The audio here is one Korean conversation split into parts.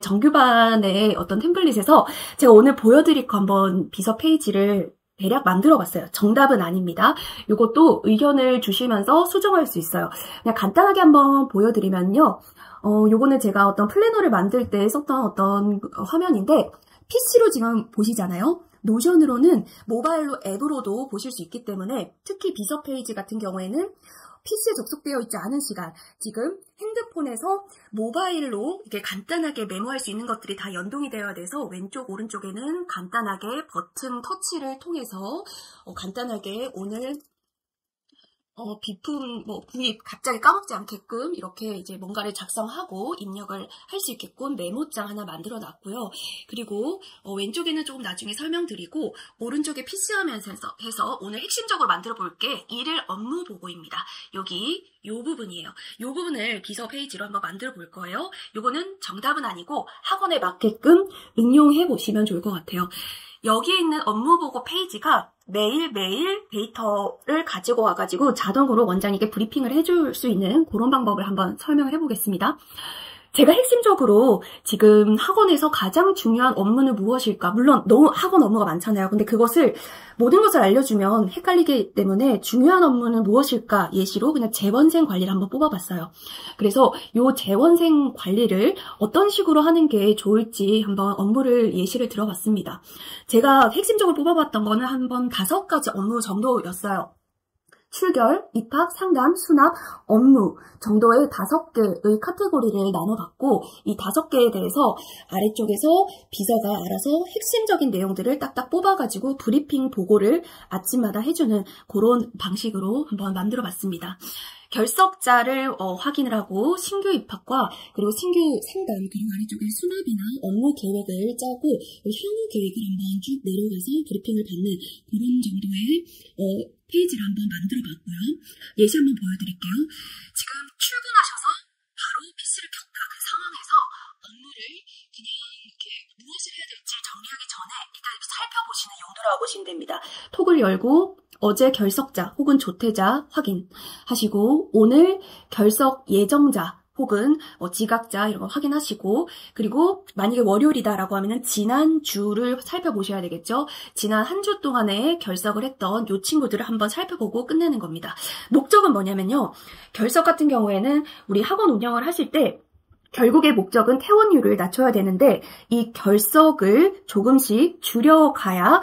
정규반의 어떤 템플릿에서 제가 오늘 보여드릴 거 한번 비서 페이지를 대략 만들어 봤어요. 정답은 아닙니다. 이것도 의견을 주시면서 수정할 수 있어요. 그냥 간단하게 한번 보여드리면요. 요거는 제가 어떤 플래너를 만들 때 썼던 어떤 화면인데 PC로 지금 보시잖아요. 노션으로는 모바일로 앱으로도 보실 수 있기 때문에 특히 비서 페이지 같은 경우에는 PC에 접속되어 있지 않은 시간, 지금 핸드폰에서 모바일로 이렇게 간단하게 메모할 수 있는 것들이 다 연동이 되어야 돼서 왼쪽, 오른쪽에는 간단하게 버튼 터치를 통해서 간단하게 오늘 비품, 구입 갑자기 까먹지 않게끔 이렇게 이제 뭔가를 작성하고 입력을 할 수 있게끔 메모장 하나 만들어 놨고요. 그리고 왼쪽에는 조금 나중에 설명드리고 오른쪽에 PC 화면에서 해서 오늘 핵심적으로 만들어 볼게 일일 업무 보고입니다. 여기 요 부분이에요. 요 부분을 비서 페이지로 한번 만들어 볼 거예요. 요거는 정답은 아니고 학원에 맞게끔 응용해 보시면 좋을 것 같아요. 여기에 있는 업무보고 페이지가 매일매일 데이터를 가지고 와가지고 자동으로 원장님께 브리핑을 해줄 수 있는 그런 방법을 한번 설명을 해보겠습니다. 제가 핵심적으로 지금 학원에서 가장 중요한 업무는 무엇일까? 물론 너무 학원 업무가 많잖아요. 근데 그것을 모든 것을 알려주면 헷갈리기 때문에 중요한 업무는 무엇일까? 예시로 그냥 재원생 관리를 한번 뽑아봤어요. 그래서 이 재원생 관리를 어떤 식으로 하는 게 좋을지 한번 업무를 예시를 들어봤습니다. 제가 핵심적으로 뽑아봤던 거는 한번 5가지 업무 정도였어요. 출결, 입학, 상담, 수납, 업무 정도의 5개의 카테고리를 나눠봤고 이 5개에 대해서 아래쪽에서 비서가 알아서 핵심적인 내용들을 딱딱 뽑아가지고 브리핑 보고를 아침마다 해주는 그런 방식으로 한번 만들어봤습니다. 결석자를 확인을 하고 신규 입학과 그리고 신규 상담 그리고 아래쪽에 수납이나 업무 계획을 짜고 향후 계획을 한번 쭉 내려가서 브리핑을 받는 그런 정도의 페이지를 한번 만들어 봤고요. 예시 한번 보여드릴게요. 지금 출근하셔서 바로 PC를 켰다 그 상황에서 업무를 그냥 이렇게 무엇을 해야 될지 정리하기 전에 일단 이렇게 살펴보시는 용도라고 보시면 됩니다. 톡을 열고 어제 결석자 혹은 조퇴자 확인하시고 오늘 결석 예정자 혹은 지각자 이런 거 확인하시고 그리고 만약에 월요일이다라고 하면은 지난 주를 살펴보셔야 되겠죠. 지난 한 주 동안에 결석을 했던 요 친구들을 한번 살펴보고 끝내는 겁니다. 목적은 뭐냐면요. 결석 같은 경우에는 우리 학원 운영을 하실 때 결국의 목적은 퇴원율을 낮춰야 되는데 이 결석을 조금씩 줄여가야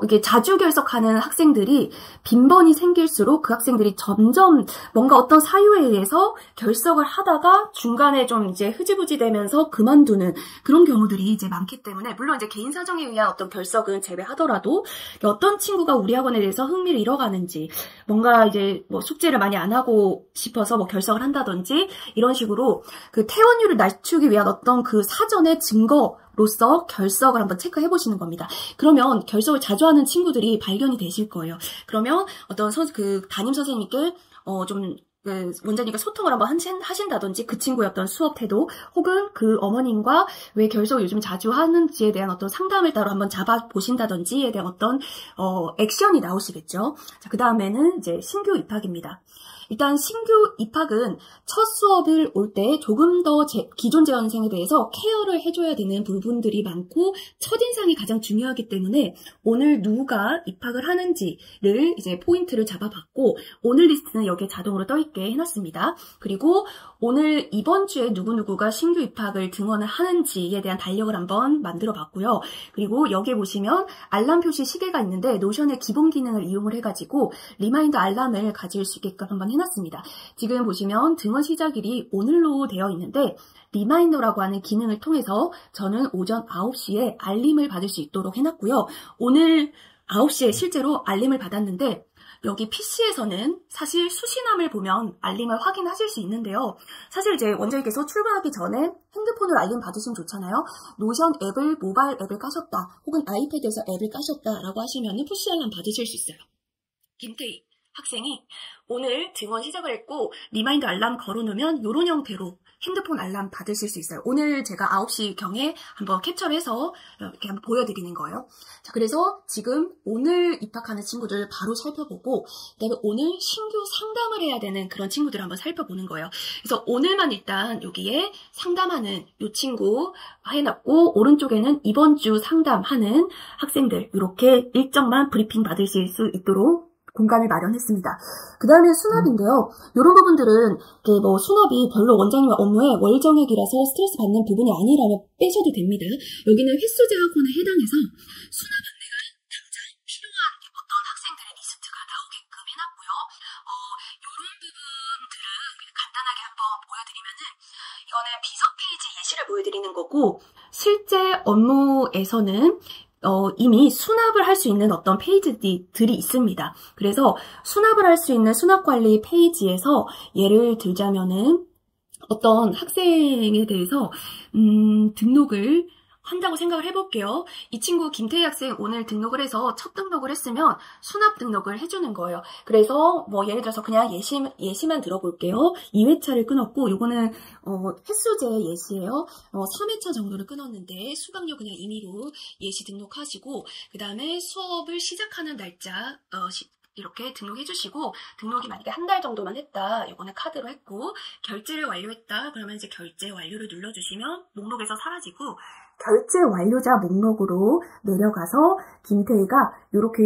이게 자주 결석하는 학생들이 빈번히 생길수록 그 학생들이 점점 뭔가 어떤 사유에 의해서 결석을 하다가 중간에 좀 이제 흐지부지 되면서 그만두는 그런 경우들이 이제 많기 때문에 물론 이제 개인 사정에 의한 어떤 결석은 제외하더라도 어떤 친구가 우리 학원에 대해서 흥미를 잃어가는지 뭔가 이제 숙제를 많이 안 하고 싶어서 결석을 한다든지 이런 식으로 그 퇴원율 을 낮추기 위한 어떤 그 사전의 증거로서 결석을 한번 체크해 보시는 겁니다. 그러면 결석을 자주 하는 친구들이 발견이 되실 거예요. 그러면 어떤 담임 선생님께 원장님과 소통을 한번 하신다든지 그 친구의 어떤 수업 태도 혹은 그 어머님과 왜 결석을 요즘 자주 하는지에 대한 어떤 상담을 따로 한번 잡아보신다든지에 대한 어떤 액션이 나오시겠죠. 자, 그 다음에는 이제 신규 입학입니다. 일단 신규 입학은 첫 수업을 올 때 조금 더 기존 재원생에 대해서 케어를 해줘야 되는 부분들이 많고 첫인상이 가장 중요하기 때문에 오늘 누가 입학을 하는지를 이제 포인트를 잡아봤고 오늘 리스트는 여기에 자동으로 떠있게 해놨습니다. 그리고 오늘 이번 주에 누구누구가 신규 입학을 등원을 하는지에 대한 달력을 한번 만들어 봤고요. 그리고 여기에 보시면 알람 표시 시계가 있는데 노션의 기본 기능을 이용을 해가지고 리마인더 알람을 가질 수 있게끔 한번 해놨습니다. 지금 보시면 등원 시작일이 오늘로 되어 있는데 리마인더라고 하는 기능을 통해서 저는 오전 9시에 알림을 받을 수 있도록 해놨고요. 오늘 9시에 실제로 알림을 받았는데 여기 PC에서는 사실 수신함을 보면 알림을 확인하실 수 있는데요. 사실 이제 원장님께서 출근하기 전에 핸드폰으로 알림 받으시면 좋잖아요. 노션 앱을 모바일 앱을 까셨다 혹은 아이패드에서 앱을 까셨다라고 하시면 푸시 알람 받으실 수 있어요. 김태희 학생이 오늘 등원 시작을 했고 리마인드 알람 걸어놓으면 이런 형태로 핸드폰 알람 받으실 수 있어요. 오늘 제가 9시경에 한번 캡처를 해서 이렇게 한번 보여드리는 거예요. 자, 그래서 지금 오늘 입학하는 친구들 바로 살펴보고, 그다음에 오늘 신규 상담을 해야 되는 그런 친구들을 한번 살펴보는 거예요. 그래서 오늘만 일단 여기에 상담하는 이 친구 해놨고, 오른쪽에는 이번 주 상담하는 학생들 이렇게 일정만 브리핑 받으실 수 있도록 공간을 마련했습니다. 그 다음에 수납인데요. 이런 부분들은 뭐 수납이 별로 원장님 업무에 월정액이라서 스트레스 받는 부분이 아니라면 빼셔도 됩니다. 여기는 횟수제 학원에 해당해서 수납 안내가 당장 필요한 어떤 학생들의 리스트가 나오게끔 해놨고요. 이런 부분들은 간단하게 한번 보여드리면은, 이거는 비서 페이지 예시를 보여드리는 거고, 실제 업무에서는 이미 수납을 할 수 있는 어떤 페이지들이 있습니다. 그래서 수납을 할 수 있는 수납관리 페이지에서 예를 들자면은 어떤 학생에 대해서 등록을 한다고 생각을 해볼게요. 이 친구 김태희 학생 오늘 등록을 해서 첫 등록을 했으면 수납 등록을 해주는 거예요. 그래서 뭐 예를 들어서 그냥 예시만 들어볼게요. 2회차를 끊었고, 요거는 횟수제 예시예요. 3회차 정도를 끊었는데 수강료 그냥 임의로 예시 등록하시고, 그 다음에 수업을 시작하는 날짜 이렇게 등록해주시고, 등록이 만약에 한 달 정도만 했다, 요거는 카드로 했고, 결제를 완료했다, 그러면 이제 결제 완료를 눌러주시면 목록에서 사라지고, 결제 완료자 목록으로 내려가서 김태희가 요렇게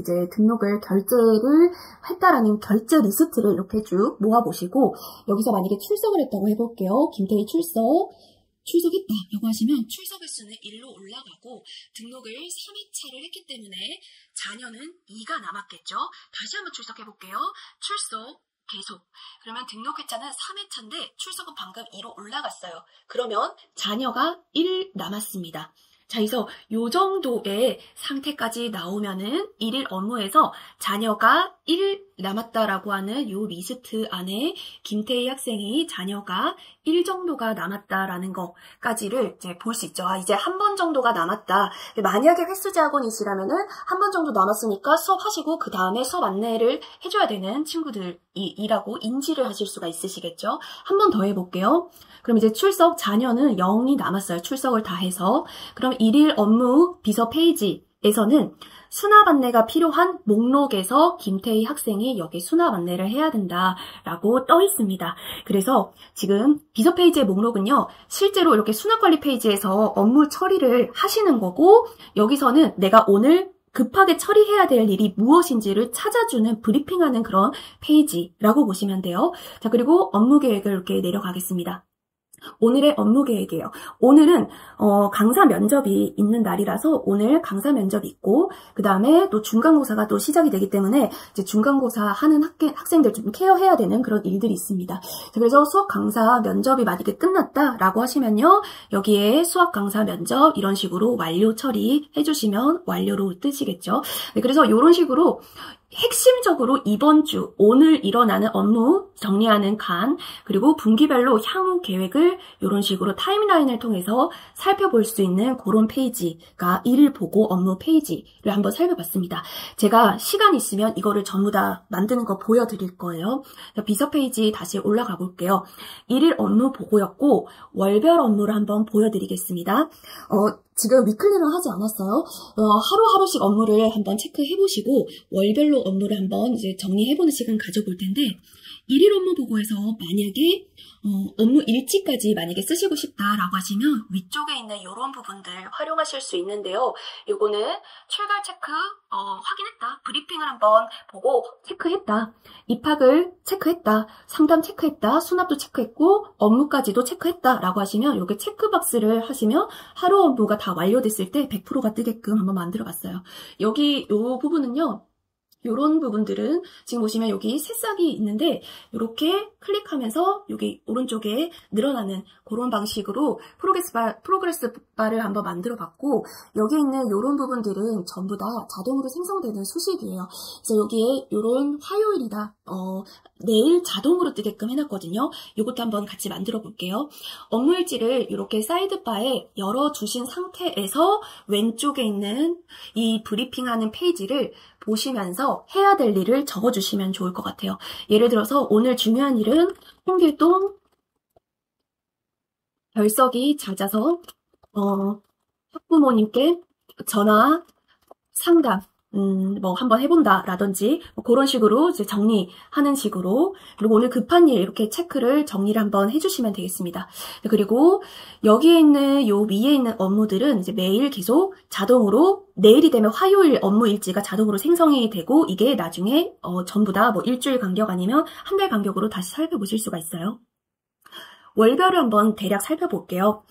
이제 등록을 결제를 했다라는 결제 리스트를 이렇게 쭉 모아보시고, 여기서 만약에 출석을 했다고 해볼게요. 김태희 출석했다라고 하시면 출석 횟수는 1로 올라가고, 등록을 3회차를 했기 때문에 자녀는 2가 남았겠죠. 다시 한번 출석해볼게요. 출석 계속. 그러면 등록 회차는 3회차인데 출석은 방금 2로 올라갔어요. 그러면 자녀가 1 남았습니다. 자, 그래서 요 정도의 상태까지 나오면은 1일 업무에서 자녀가 1 남았다라고 하는 요 리스트 안에 김태희 학생이 자녀가 1 정도가 남았다라는 것까지를 이제 볼 수 있죠. 이제 한 번 정도가 남았다. 만약에 횟수제 학원이시라면은 한 번 정도 남았으니까 수업하시고 그 다음에 수업 안내를 해줘야 되는 친구들이라고 인지를 하실 수가 있으시겠죠. 한 번 더 해볼게요. 그럼 이제 출석 자녀는 0이 남았어요. 출석을 다 해서. 그럼 1일 업무 비서 페이지에서는 수납 안내가 필요한 목록에서 김태희 학생이 여기 수납 안내를 해야 된다라고 떠 있습니다. 그래서 지금 비서 페이지의 목록은요, 실제로 이렇게 수납 관리 페이지에서 업무 처리를 하시는 거고, 여기서는 내가 오늘 급하게 처리해야 될 일이 무엇인지를 찾아주는 브리핑하는 그런 페이지라고 보시면 돼요. 자, 그리고 업무 계획을 이렇게 내려가겠습니다. 오늘의 업무 계획이에요. 오늘은 강사 면접이 있는 날이라서 오늘 강사 면접이 있고, 그 다음에 또 중간고사가 또 시작이 되기 때문에 이제 중간고사 하는 학생들 좀 케어해야 되는 그런 일들이 있습니다. 그래서 수학 강사 면접이 만약에 끝났다라고 하시면요, 여기에 수학 강사 면접 이런 식으로 완료 처리해 주시면 완료로 뜨시겠죠. 네, 그래서 이런 식으로 핵심적으로 이번 주 오늘 일어나는 업무 정리하는 간, 그리고 분기별로 향후 계획을 이런 식으로 타임라인을 통해서 살펴볼 수 있는 그런 페이지가 일일 보고 업무 페이지를 한번 살펴봤습니다. 제가 시간 있으면 이거를 전부 다 만드는 거 보여드릴 거예요. 비서 페이지 다시 올라가 볼게요. 일일 업무 보고였고 월별 업무를 한번 보여드리겠습니다. 지금 위클리는 하지 않았어요. 하루하루씩 업무를 한번 체크해보시고 월별로 업무를 한번 이제 정리해보는 시간 가져볼 텐데, 일일 업무 보고에서 만약에 업무 일지까지 만약에 쓰시고 싶다라고 하시면 위쪽에 있는 이런 부분들 활용하실 수 있는데요. 요거는 출결 체크 확인했다, 브리핑을 한번 보고 체크했다, 입학을 체크했다, 상담 체크했다, 수납도 체크했고 업무까지도 체크했다라고 하시면 요게 체크박스를 하시면 하루 업무가 다 완료됐을 때 100%가 뜨게끔 한번 만들어 봤어요. 여기 요 부분은요, 요런 부분들은 지금 보시면 여기 새싹이 있는데 이렇게 클릭하면서 여기 오른쪽에 늘어나는 그런 방식으로 프로그레스 바를 한번 만들어 봤고, 여기 있는 요런 부분들은 전부 다 자동으로 생성되는 수식이에요. 그래서 여기에 요런 화요일이다, 내일 자동으로 뜨게끔 해놨거든요. 요것도 한번 같이 만들어 볼게요. 업무일지를 이렇게 사이드바에 열어주신 상태에서 왼쪽에 있는 이 브리핑하는 페이지를 보시면서 해야 될 일을 적어주시면 좋을 것 같아요. 예를 들어서 오늘 중요한 일은 홍길동 결석이 잦아서 학부모님께 전화, 상담, 뭐 한번 해본다라든지 뭐 그런 식으로 이제 정리하는 식으로, 그리고 오늘 급한 일 이렇게 체크를 정리를 한번 해주시면 되겠습니다. 그리고 여기에 있는 요 위에 있는 업무들은 이제 매일 계속 자동으로 내일이 되면 화요일 업무 일지가 자동으로 생성이 되고 이게 나중에 전부 다 뭐 일주일 간격 아니면 한 달 간격으로 다시 살펴보실 수가 있어요. 월별을 한번 대략 살펴볼게요.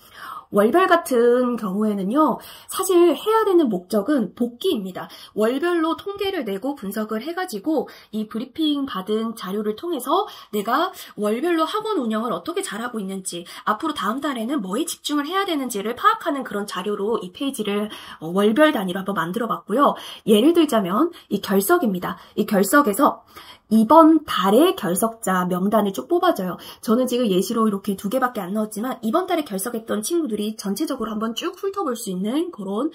월별 같은 경우에는요, 사실 해야 되는 목적은 복귀입니다. 월별로 통계를 내고 분석을 해가지고 이 브리핑 받은 자료를 통해서 내가 월별로 학원 운영을 어떻게 잘하고 있는지, 앞으로 다음 달에는 뭐에 집중을 해야 되는지를 파악하는 그런 자료로 이 페이지를 월별 단위로 한번 만들어 봤고요. 예를 들자면 이 결석입니다. 이 결석에서 이번 달의 결석자 명단을 쭉 뽑아줘요. 저는 지금 예시로 이렇게 2개밖에 안 넣었지만 이번 달에 결석했던 친구들이 전체적으로 한번 쭉 훑어볼 수 있는 그런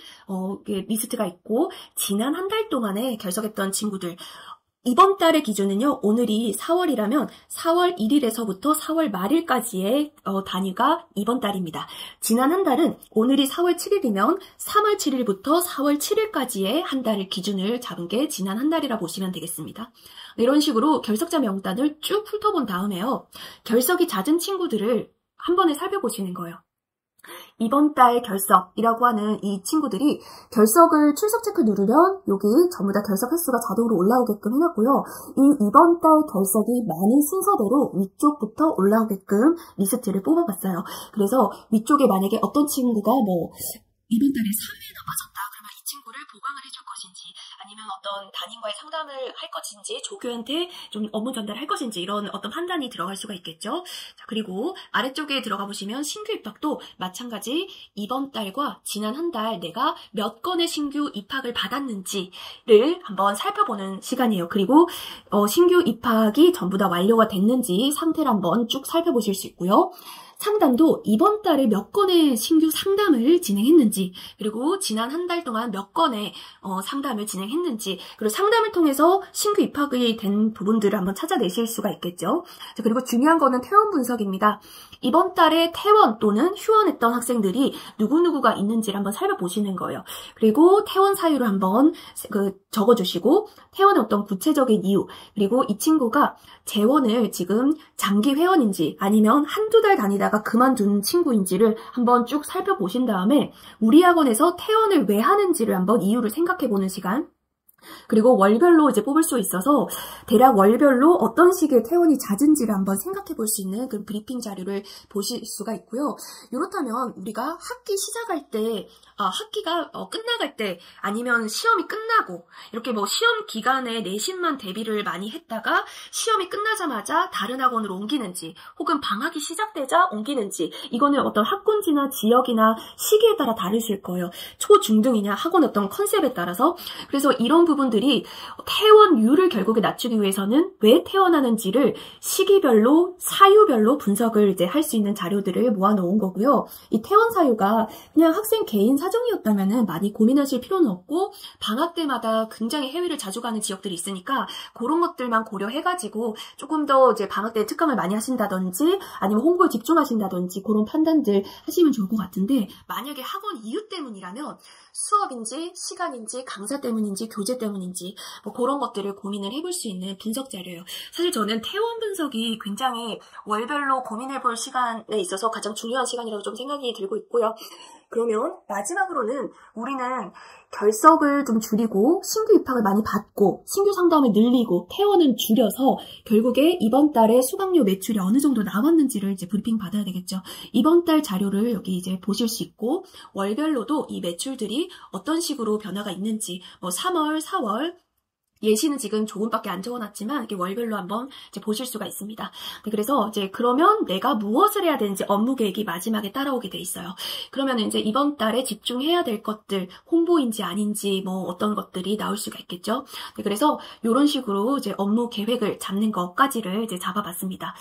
리스트가 있고, 지난 한 달 동안에 결석했던 친구들, 이번 달의 기준은요, 오늘이 4월이라면 4월 1일에서부터 4월 말일까지의 단위가 이번 달입니다. 지난 한 달은 오늘이 4월 7일이면 3월 7일부터 4월 7일까지의 한 달을 기준을 잡은 게 지난 한 달이라 보시면 되겠습니다. 이런 식으로 결석자 명단을 쭉 훑어본 다음에요, 결석이 잦은 친구들을 한 번에 살펴보시는 거예요. 이번 달 결석이라고 하는 이 친구들이 결석을 출석 체크 누르면 여기 전부 다 결석 횟수가 자동으로 올라오게끔 해놨고요. 이 이번 달 결석이 많은 순서대로 위쪽부터 올라오게끔 리스트를 뽑아봤어요. 그래서 위쪽에 만약에 어떤 친구가 뭐 이번 달에 3회나 빠졌다 그러면 이 친구를 보강을 해줄 것인지, 아니면 어떤 담임과의 상담을 할 것인지, 조교한테 좀 업무 전달을 할 것인지, 이런 어떤 판단이 들어갈 수가 있겠죠. 자, 그리고 아래쪽에 들어가 보시면 신규 입학도 마찬가지 이번 달과 지난 한 달 내가 몇 건의 신규 입학을 받았는지를 한번 살펴보는 시간이에요. 그리고 신규 입학이 전부 다 완료가 됐는지 상태를 한번 쭉 살펴보실 수 있고요. 상담도 이번 달에 몇 건의 신규 상담을 진행했는지, 그리고 지난 한 달 동안 몇 건의 상담을 진행했는지, 그리고 상담을 통해서 신규 입학이 된 부분들을 한번 찾아내실 수가 있겠죠. 그리고 중요한 거는 퇴원 분석입니다. 이번 달에 퇴원 또는 휴원했던 학생들이 누구누구가 있는지를 한번 살펴보시는 거예요. 그리고 퇴원 사유를 한번 적어주시고, 퇴원의 어떤 구체적인 이유, 그리고 이 친구가 재원을 지금 장기 회원인지 아니면 한두 달 다니다가 그만둔 친구인지를 한번 쭉 살펴보신 다음에 우리 학원에서 퇴원을 왜 하는지를 한번 이유를 생각해보는 시간, 그리고 월별로 이제 뽑을 수 있어서 대략 월별로 어떤 식의 퇴원이 잦은지를 한번 생각해 볼 수 있는 그 브리핑 자료를 보실 수가 있고요. 이렇다면 우리가 학기 시작할 때, 학기가 끝나갈 때, 아니면 시험이 끝나고 이렇게 뭐 시험 기간에 내신만 대비를 많이 했다가 시험이 끝나자마자 다른 학원으로 옮기는지, 혹은 방학이 시작되자 옮기는지, 이거는 어떤 학군지나 지역이나 시기에 따라 다르실 거예요. 초, 중, 등이냐, 학원 어떤 컨셉에 따라서. 그래서 이런 부분들이 퇴원율을 결국에 낮추기 위해서는 왜 퇴원하는지를 시기별로, 사유별로 분석을 이제 할 수 있는 자료들을 모아놓은 거고요. 이 퇴원 사유가 그냥 학생 개인 사정이었다면은 많이 고민하실 필요는 없고, 방학 때마다 굉장히 해외를 자주 가는 지역들이 있으니까 그런 것들만 고려해가지고 조금 더 이제 방학 때 특강을 많이 하신다든지 아니면 홍보에 집중하신다든지 그런 판단들 하시면 좋을 것 같은데, 만약에 학원 이유 때문이라면 수업인지 시간인지 강사 때문인지 교재 때문인지 뭐 그런 것들을 고민을 해볼 수 있는 분석 자료예요. 사실 저는 퇴원 분석이 굉장히 월별로 고민해볼 시간에 있어서 가장 중요한 시간이라고 좀 생각이 들고 있고요. 그러면 마지막으로는 우리는 결석을 좀 줄이고 신규 입학을 많이 받고 신규 상담을 늘리고 퇴원은 줄여서 결국에 이번 달에 수강료 매출이 어느 정도 나왔는지를 이제 브리핑 받아야 되겠죠. 이번 달 자료를 여기 이제 보실 수 있고, 월별로도 이 매출들이 어떤 식으로 변화가 있는지, 뭐 3월, 4월, 예시는 지금 조금밖에 안 적어놨지만 이렇게 월별로 한번 이제 보실 수가 있습니다. 그래서 이제 그러면 내가 무엇을 해야 되는지 업무 계획이 마지막에 따라오게 돼 있어요. 그러면 이제 이번 달에 집중해야 될 것들, 홍보인지 아닌지 뭐 어떤 것들이 나올 수가 있겠죠. 그래서 이런 식으로 이제 업무 계획을 잡는 것까지를 이제 잡아봤습니다.